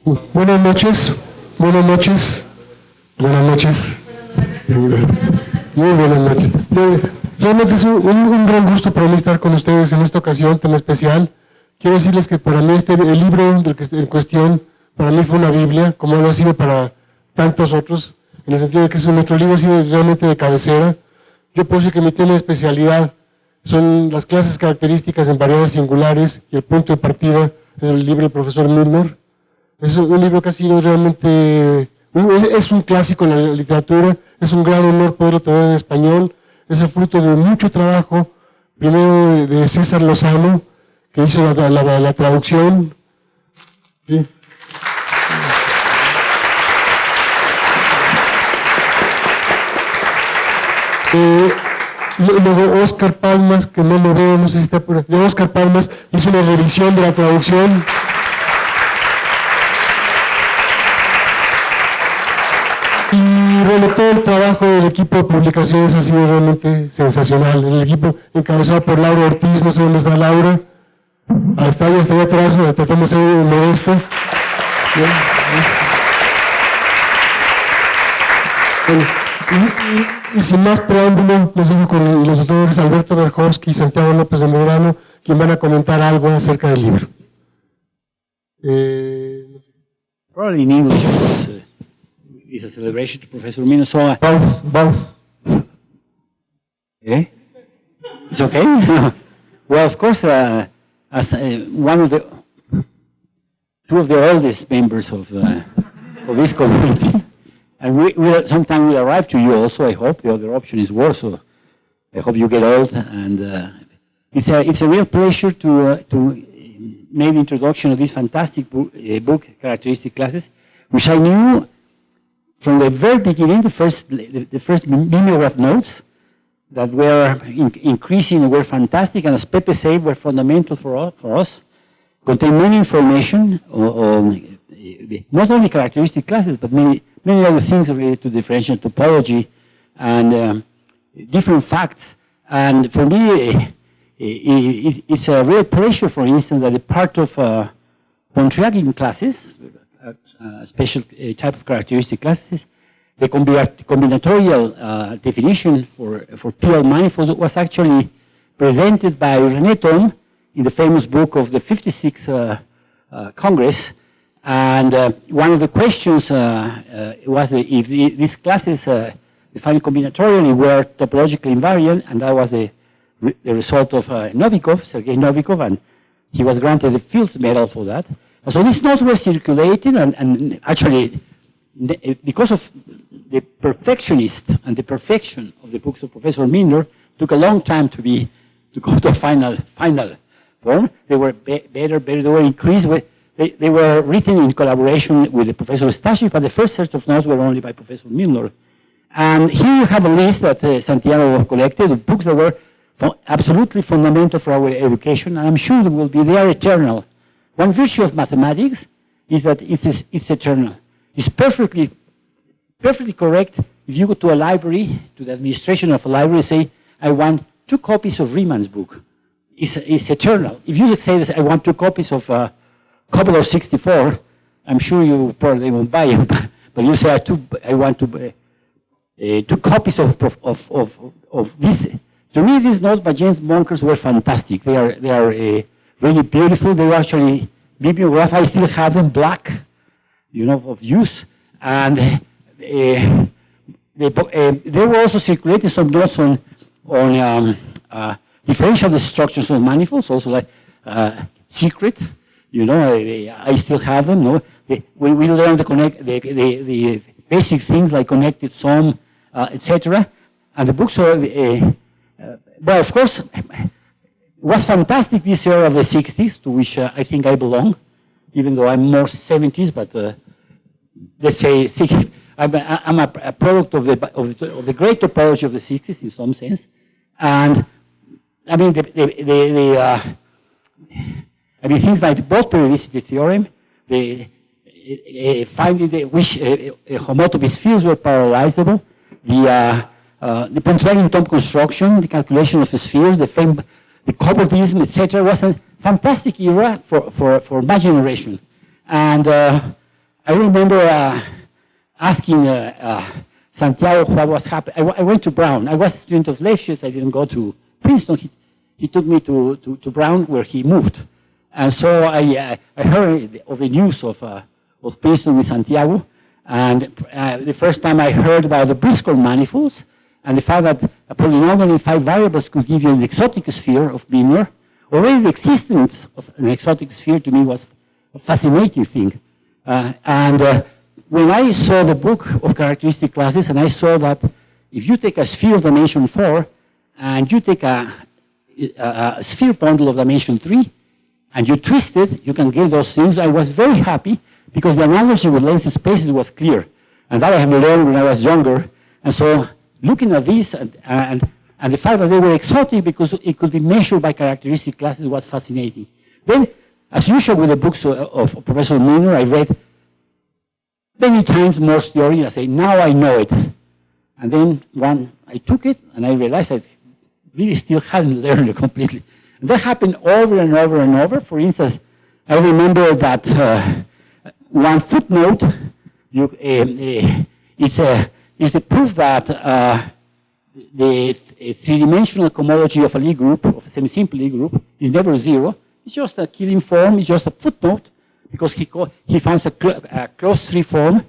Buenas noches, buenas noches, buenas noches. Muy buenas noches. Realmente es un gran gusto para mí estar con ustedes en esta ocasión tan especial. Quiero decirles que para mí el libro en cuestión, para mí fue una Biblia, como lo ha sido para tantos otros, en el sentido de que nuestro libro ha sido realmente de cabecera. Yo puse que mi tema de especialidad son las clases características en variables singulares y el punto de partida es el libro del profesor Milnor. Es un libro que ha sido realmente, es un clásico en la literatura, es un gran honor poderlo tener en español, es el fruto de mucho trabajo, primero de César Lozano, que hizo la traducción. ¿Sí? Luego Oscar Palmas, que no lo veo, no sé si está por aquí. Oscar Palmas hizo una revisión de la traducción. Y bueno, todo el trabajo del equipo de publicaciones ha sido realmente sensacional. El equipo encabezado por Laura Ortiz, no sé dónde está Laura. Está allá atrás, tratando de ser modesto. Bien, y sin más preámbulo, los dejo con los doctores Alberto Verjovsky y Santiago López de Medrano, quien van a comentar algo acerca del libro. Probably in English, because it's a celebration to Professor Milnor. Both. Eh? It's okay? Well, of course, as one of two of the oldest members of this community, and sometime we'll arrive to you also, I hope. The other option is worse, so I hope you get old. And it's a real pleasure to make the introduction of this fantastic book, Characteristic Classes, which I knew from the very beginning, the first mimeograph notes that were increasing, were fantastic, and as Pepe said, were fundamental for us, contain many information on not only characteristic classes, but many other things related to differential topology and different facts. And for me, it's a real pleasure, for instance, that a part of Pontryagin classes, a special type of characteristic classes, the combinatorial definition for PL manifolds was actually presented by René Thom in the famous book of the 56th Congress. And one of the questions was if these classes defined combinatorially were topologically invariant, and that was the result of Novikov, Sergei Novikov, and he was granted the Fields Medal for that. And so these notes were circulating, and actually, because of the perfectionist and the perfection of the books of Professor Milnor, took a long time to go to a final form. They were better, they were increased with. They were written in collaboration with the Professor Stashik, but the first set of notes were only by Professor Milnor. And here you have a list that Santiago collected of books that were absolutely fundamental for our education, and I'm sure they will be there eternal. One virtue of mathematics is that it's eternal. It's perfectly correct if you go to a library, to the administration of a library, say, I want 2 copies of Riemann's book. It's eternal. If you say this, I want 2 copies of Couple of 64, I'm sure you probably won't buy it, but you say I want to 2 copies of this. To me, these notes by James Monkers were fantastic. They are really beautiful. They were actually mimeograph. I still have them black, of use. And they were also circulating some notes on differential destructions of manifolds, also like secret. I still have them. No, we learn the basic things like connected sum, etc. And the books are, well, of course, it was fantastic this era of the 60s, to which I think I belong, even though I'm more 70s. But let's say I'm a product of the great topology of the 60s in some sense. And I mean things like both periodicity theorem, finding which homotopy spheres were parallelizable, the Pontryagin-Thom construction, the calculation of the spheres, the cobordism, etc., was a fantastic era for my generation. And I remember asking Santiago what was happening. I went to Brown. I was a student of Lefschetz. I didn't go to Princeton. He took me to Brown, where he moved. And so I heard of the news of Princeton with Santiago. And the first time I heard about the Briscoe manifolds and the fact that a polynomial in 5 variables could give you an exotic sphere of Milnor. Already the existence of an exotic sphere to me was a fascinating thing. When I saw the book of characteristic classes, and I saw that if you take a sphere of dimension 4 and you take a sphere bundle of dimension 3 and you twist it, you can get those things. I was very happy because the analogy with length spaces was clear. And that I have learned when I was younger. And so looking at this and the fact that they were exotic because it could be measured by characteristic classes was fascinating. Then, as usual with the books of Professor Milnor, I read many times Moore's theory. I say, now I know it. And then I took it and I realized I really still hadn't learned it completely. And that happened over and over and over. For instance, I remember that one footnote is the proof that the three-dimensional cohomology of a Lie group, of a semi-simple Lie group, is never 0. It's just a Killing form. It's just a footnote because he finds a closed 3 form,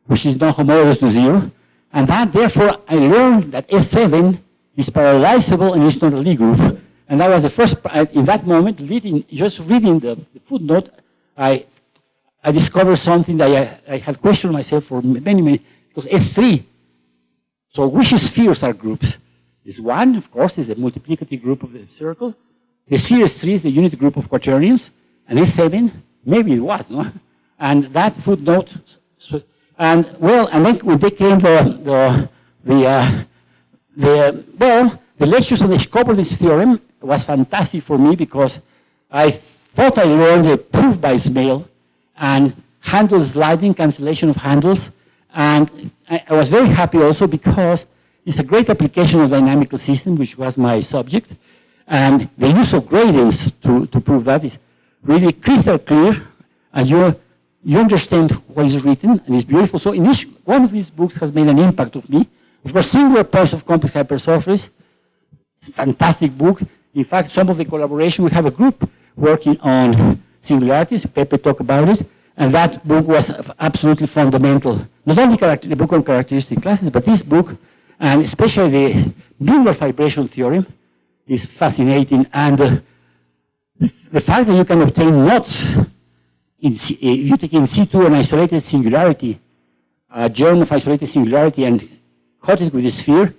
which is not homologous to 0. And that, therefore, I learned that S7 is parallelizable and it's not a Lie group. And that was the first, in that moment, just reading the footnote, I discovered something that I had questioned myself for many, because S3, so which spheres are groups? This one, of course, is the multiplicative group of the circle. The sphere S3 is the unit group of quaternions, and S7, maybe it was, no? And that footnote, and then when they came the lectures on the Skoberdis theorem was fantastic for me because I thought I learned the proof by Ismail and handle sliding, cancellation of handles. And I was very happy also because it's a great application of dynamical system, which was my subject. And the use of gradients to prove that is really crystal clear. And you understand what is written, and it's beautiful. So one of these books has made an impact on me. Of course, Singular Points of Complex Hypersurface. It's a fantastic book. In fact, some of the collaboration, we have a group working on singularities. Pepe talked about it. And that book was absolutely fundamental. Not only the book on characteristic classes, but this book, and especially the Milnor vibration theorem, is fascinating. And the fact that you can obtain knots, if you take in situ an isolated singularity, a germ of isolated singularity, and cut it with a sphere,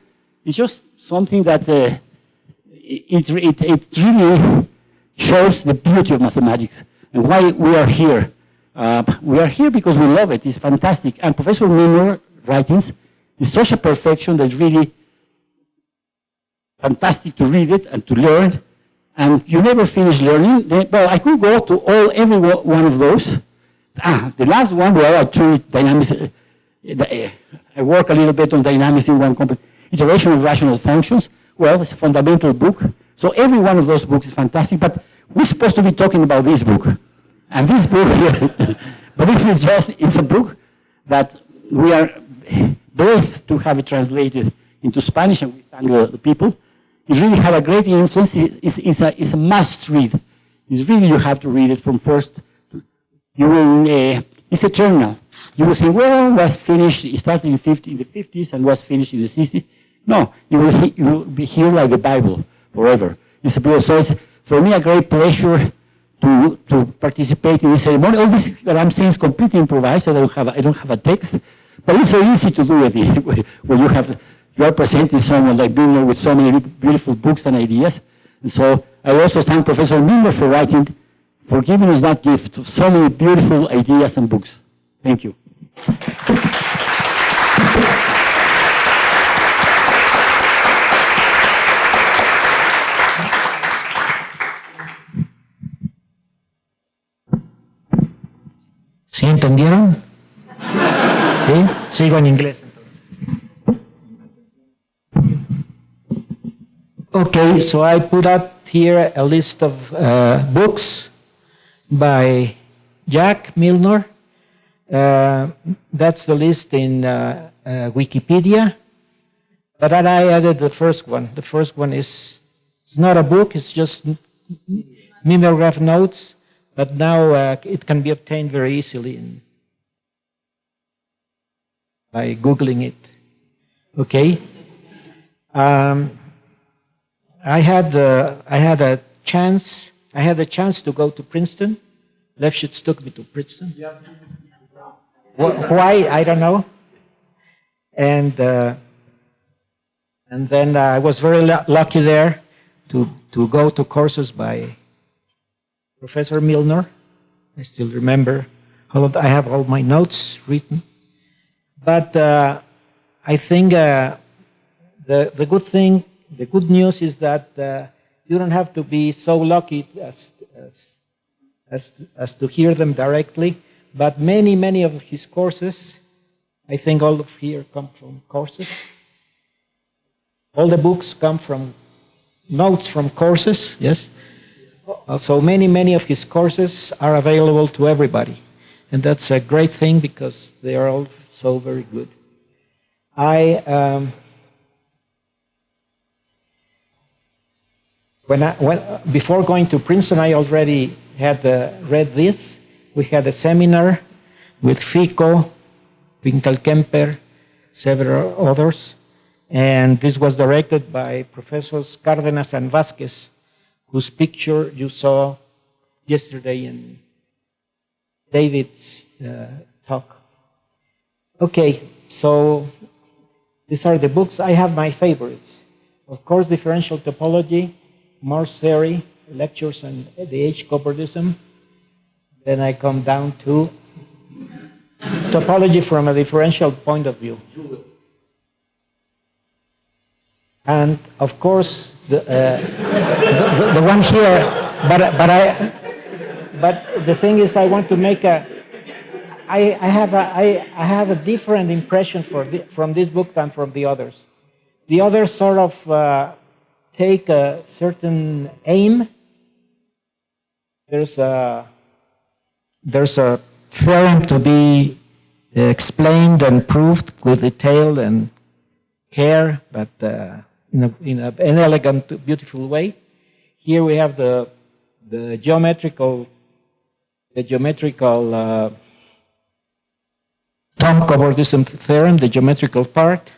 is just something that it really shows the beauty of mathematics and why we are here. We are here because we love it. It's fantastic. And Professor Milnor writings is such a perfection that really fantastic to read it and to learn. And you never finish learning. Well, I could go to every one of those. The last one, where I treat dynamics. I work a little bit on dynamics in one iteration of rational functions. Well, it's a fundamental book. So every one of those books is fantastic. But we're supposed to be talking about this book. And this book here, but this is it's a book that we are blessed to have it translated into Spanish, and we thank the people. It really had a great influence. It's a must read. It's really, you have to read it from first. It's eternal. You will say, well, it was finished, it started in the 50s and was finished in the 60s. No, you will be here like the Bible forever. It's a beautiful, so it's, for me, a great pleasure to participate in this ceremony. All this that I'm saying is completely improvised. I don't have a text, but it's so easy to do it when you are presenting someone like Milnor with so many beautiful books and ideas. And so I also thank Professor Milnor for giving us that gift of so many beautiful ideas and books. Thank you. ¿Sí entendieron? ¿Sí? Sigo en inglés. Okay, so I put up here a list of books by Jack Milnor, That's the list in Wikipedia. But then I added the first one. The first one is, it's not a book, it's just mimeograph notes, but now it can be obtained very easily by Googling it. Okay? I had a chance to go to Princeton. Lefschitz took me to Princeton. Why? I don't know. And then I was very lucky there to go to courses by Professor Milnor. I still remember. I have all my notes written. But I think the good news is that you don't have to be so lucky as to hear them directly. But many of his courses, I think all of here come from courses. All the books come from notes from courses, yes? So many of his courses are available to everybody. And that's a great thing because they are all so very good. Before going to Princeton, I already had read this. We had a seminar with Fico, Winkelkemper, several others. And this was directed by Professors Cárdenas and Vázquez, whose picture you saw yesterday in David's talk. Okay, so these are the books. I have my favorites. Of course, differential topology, Morse theory, lectures on the H-cobordism. Then I come down to topology from a differential point of view. And of course, the one here, but the thing is, I want to make I have a different impression from this book than from the others. The others sort of take a certain aim. There's a theorem to be explained and proved with detail and care, but in an elegant, beautiful way. Here we have the geometrical Thom-cobordism theorem, the geometrical part.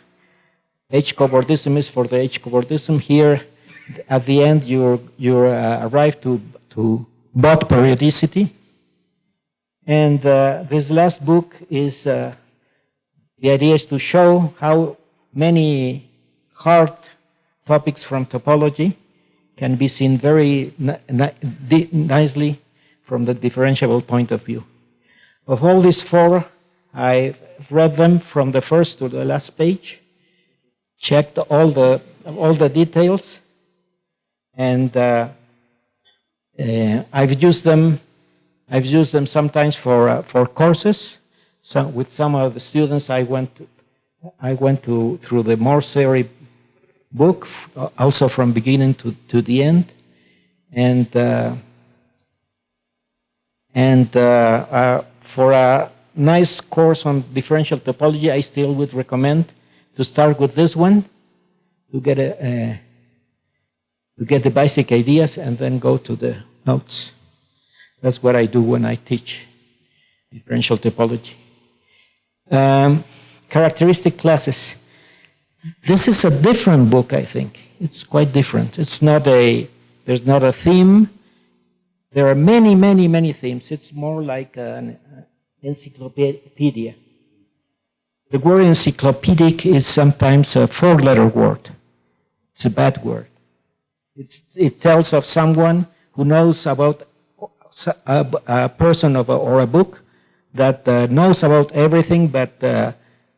H-cobordism is for the H-cobordism. Here, at the end, you arrive to Bott periodicity. And this last book is, the idea is to show how many hard topics from topology can be seen very nicely from the differentiable point of view. Of all these four, I read them from the first to the last page, checked all the details, and I've used them sometimes for courses. With some of the students, I went through the Morse theory book, also from beginning to the end, and for a nice course on differential topology, I still would recommend to start with this one to get the basic ideas and then go to the notes. That's what I do when I teach differential topology. Characteristic classes. This is a different book, I think. It's quite different. There's not a theme. There are many themes. It's more like an encyclopedia. The word encyclopedic is sometimes a four-letter word. It's a bad word. It tells of someone who knows about a person or a book that knows about everything, but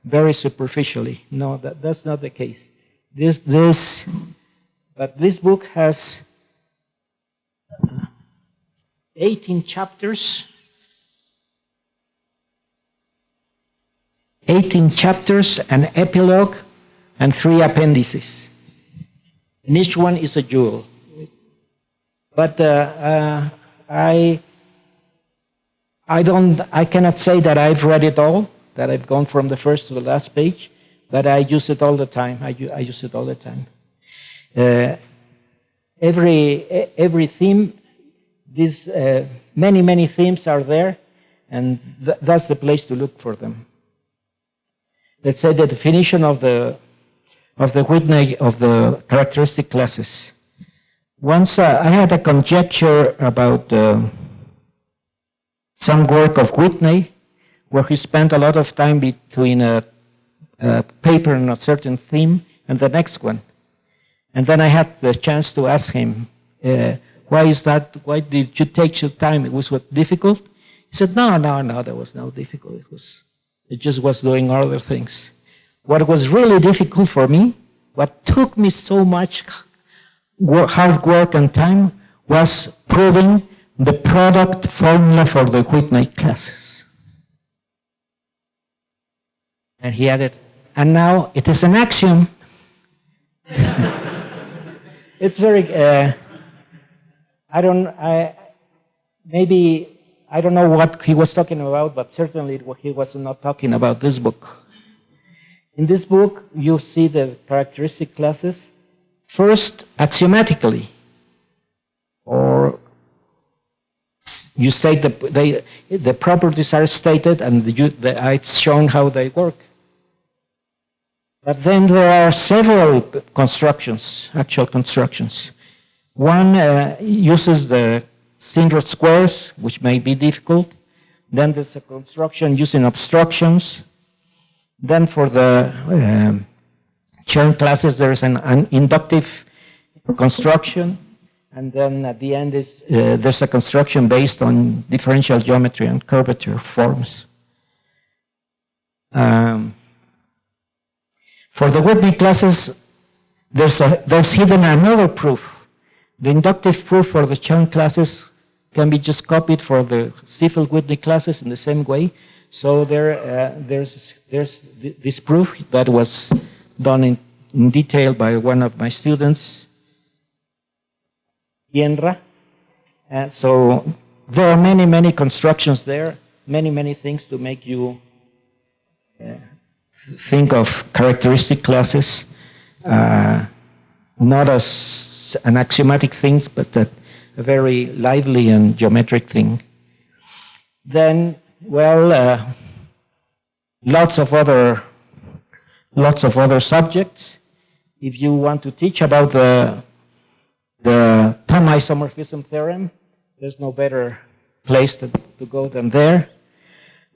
very superficially. No, that's not the case. But this book has 18 chapters. 18 chapters, an epilogue, and 3 appendices. And each one is a jewel. But I I cannot say that I've read it all, that I've gone from the first to the last page, but I use it all the time. I use it all the time. Every theme, these many themes are there, and that's the place to look for them. Let's say the definition of the Whitney of the characteristic classes. Once I had a conjecture about some work of Whitney, where he spent a lot of time between a paper on a certain theme and the next one. And then I had the chance to ask him, why is that? Why did you take your time? It was what, difficult? He said, no, there was no difficult. It just was doing other things. What was really difficult for me, what took me so much hard work and time, was proving the product formula for the Whitney classes. And he added, and now it is an axiom. It's very, I don't know what he was talking about, but certainly he was not talking about this book. In this book, you see the characteristic classes first axiomatically, or you say the properties are stated and it's shown how they work. But then there are several constructions, actual constructions. One uses the Steenrod squares, which may be difficult. Then there's a construction using obstructions. Then for the Chern classes, there's an inductive construction. And then at the end, there's a construction based on differential geometry and curvature forms. For the Whitney classes, there's hidden another proof. The inductive proof for the Chern classes can be just copied for the Stiefel-Whitney classes in the same way. So there's this proof that was done in detail by one of my students, Yenra. So there are many constructions there, many things to make you think of characteristic classes, not as an axiomatic thing, but a very lively and geometric thing. Then, well, lots of other subjects. If you want to teach about the Thom isomorphism theorem, there's no better place to go than there.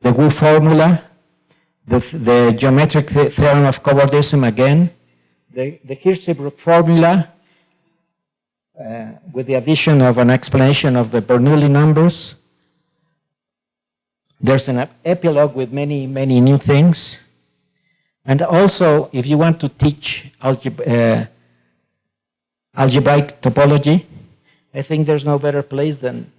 The Wu formula, the geometric theorem of cobordism again, the Hirzebruch formula with the addition of an explanation of the Bernoulli numbers. There's an epilogue with many new things. And also, if you want to teach algebraic topology, I think there's no better place than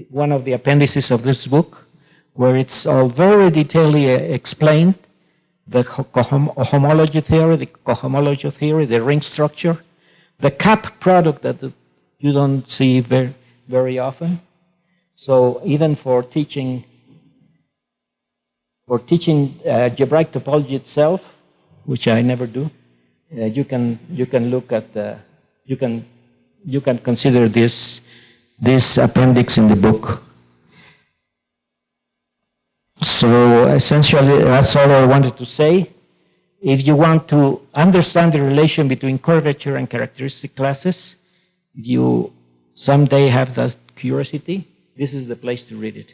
one of the appendices of this book, where it's all very detailedly explained, the homology theory, the cohomology theory, the ring structure, the cap product that you don't see very often. So even for teaching algebraic topology itself, which I never do, you can look at you can consider this appendix in the book. So essentially, that's all I wanted to say. If you want to understand the relation between curvature and characteristic classes, if you someday have that curiosity, this is the place to read it.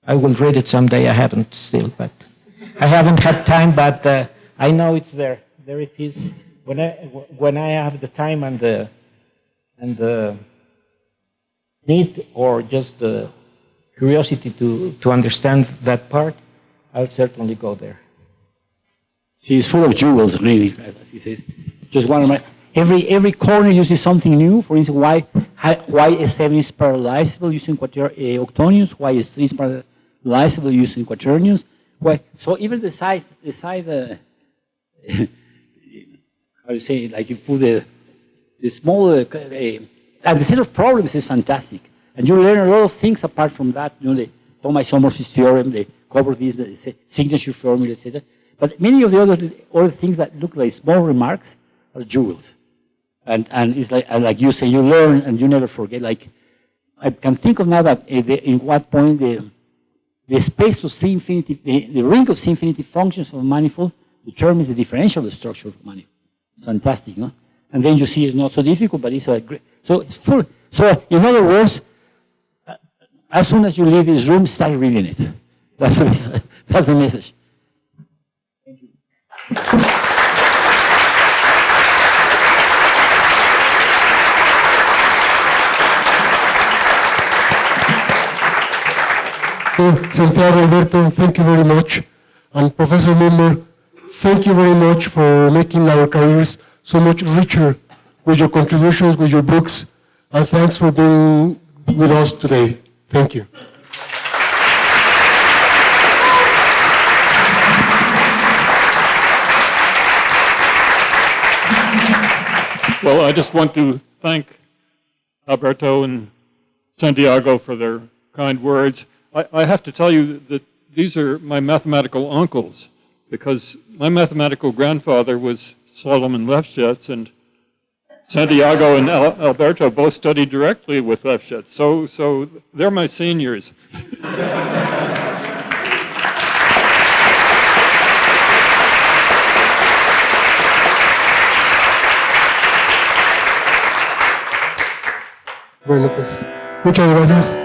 I will read it someday. I haven't still, but I haven't had time. But I know it's there. There it is. When I have the time and the need, or just the curiosity to understand that part, I'll certainly go there. See, it's full of jewels, really, as he says. Just one of my every corner uses something new. For instance, why S7 is parallelizable using octonius? Why S3 is parallelizable using quaternions? Why? So even the side how do you say it? Like you put the small the set of problems is fantastic. And you learn a lot of things apart from that, the Thom isomorphism theorem, the covariance, the signature formula, etc. But many of the other things that look like small remarks are jewels. And it's like you say, you learn and you never forget. Like, I can think of now that in what point the space of C infinity, the ring of C infinity functions of a manifold determines the differential structure of a manifold. It's fantastic, no? And then you see it's not so difficult, but it's a great, so it's full. So in other words, as soon as you leave this room, start reading it. That's the message. That's the message. Thank you. Santiago, Alberto, thank you very much. And Professor Milnor, thank you very much for making our careers so much richer with your contributions, with your books, and thanks for being with us today. Thank you. Well, I just want to thank Alberto and Santiago for their kind words. I have to tell you that these are my mathematical uncles, because my mathematical grandfather was Solomon Lefschetz, and Santiago and Alberto both studied directly with Lefschetz. So they're my seniors. Bueno, pues, muchas gracias.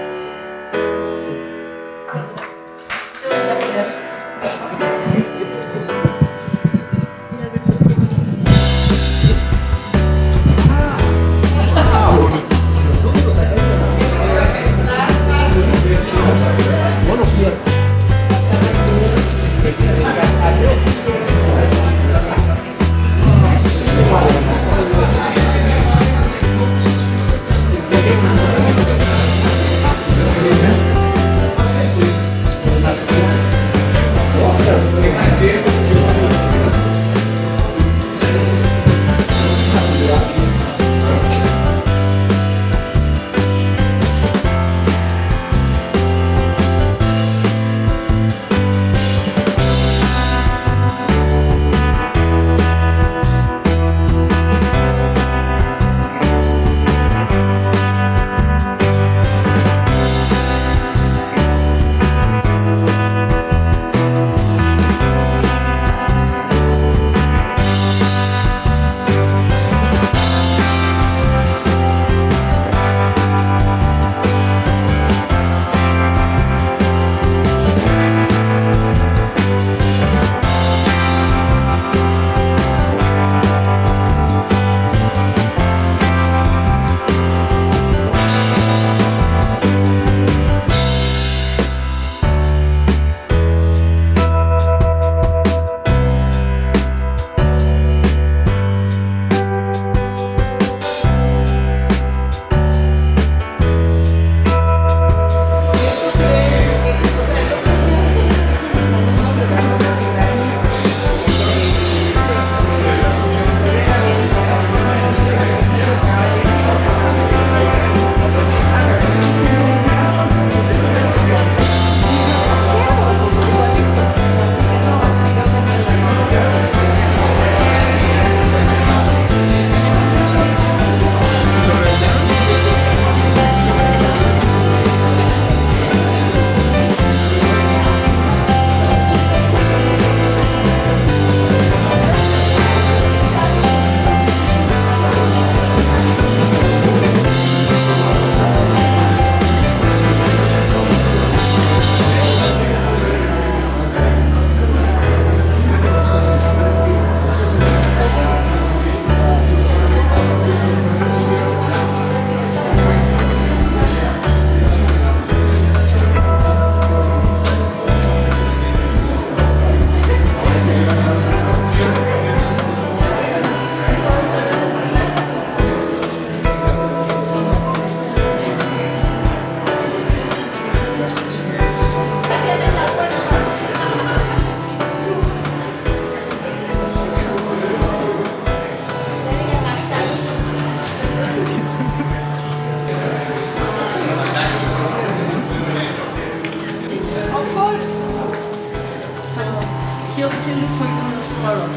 He'll look for you tomorrow.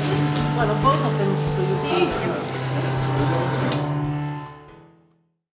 Well, both of them to you tomorrow.